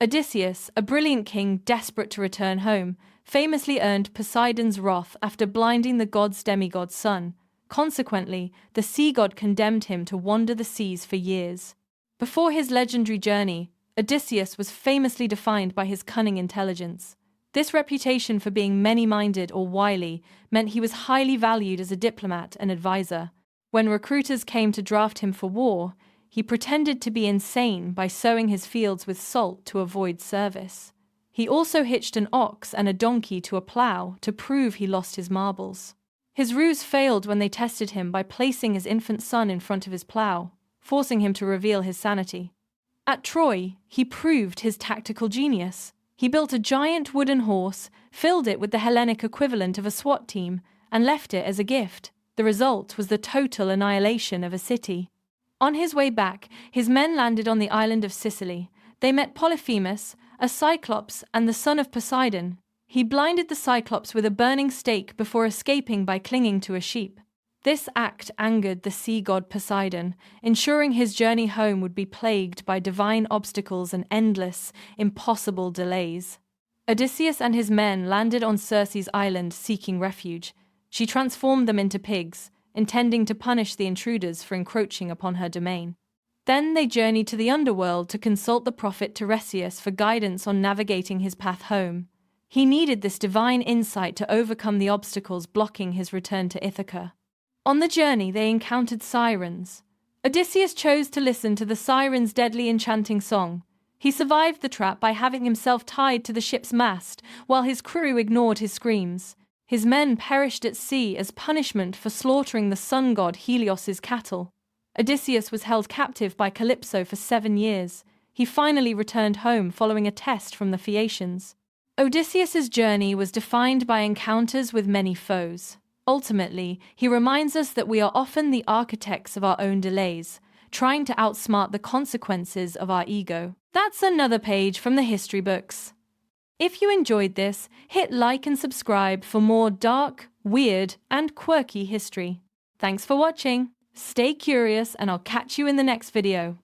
Odysseus, a brilliant king desperate to return home, famously earned Poseidon's wrath after blinding the god's demigod's son. Consequently, the sea god condemned him to wander the seas for years. Before his legendary journey, Odysseus was famously defined by his cunning intelligence. This reputation for being many-minded or wily meant he was highly valued as a diplomat and advisor. When recruiters came to draft him for war, he pretended to be insane by sowing his fields with salt to avoid service. He also hitched an ox and a donkey to a plow to prove he lost his marbles. His ruse failed when they tested him by placing his infant son in front of his plow, forcing him to reveal his sanity. At Troy, he proved his tactical genius. He built a giant wooden horse, filled it with the Hellenic equivalent of a SWAT team, and left it as a gift. The result was the total annihilation of a city. On his way back, his men landed on the island of Sicily. They met Polyphemus, a cyclops and the son of Poseidon. He blinded the cyclops with a burning stake before escaping by clinging to a sheep. This act angered the sea god Poseidon, ensuring his journey home would be plagued by divine obstacles and endless, impossible delays. Odysseus and his men landed on Circe's island seeking refuge. She transformed them into pigs, intending to punish the intruders for encroaching upon her domain. Then they journeyed to the underworld to consult the prophet Tiresias for guidance on navigating his path home. He needed this divine insight to overcome the obstacles blocking his return to Ithaca. On the journey, they encountered sirens. Odysseus chose to listen to the sirens' deadly enchanting song. He survived the trap by having himself tied to the ship's mast, while his crew ignored his screams. His men perished at sea as punishment for slaughtering the sun god Helios's cattle. Odysseus was held captive by Calypso for 7 years. He finally returned home following a test from the Phaeacians. Odysseus's journey was defined by encounters with many foes. Ultimately, he reminds us that we are often the architects of our own delays, trying to outsmart the consequences of our ego. That's another page from the history books. If you enjoyed this, hit like and subscribe for more dark, weird, and quirky history. Thanks for watching. Stay curious, and I'll catch you in the next video.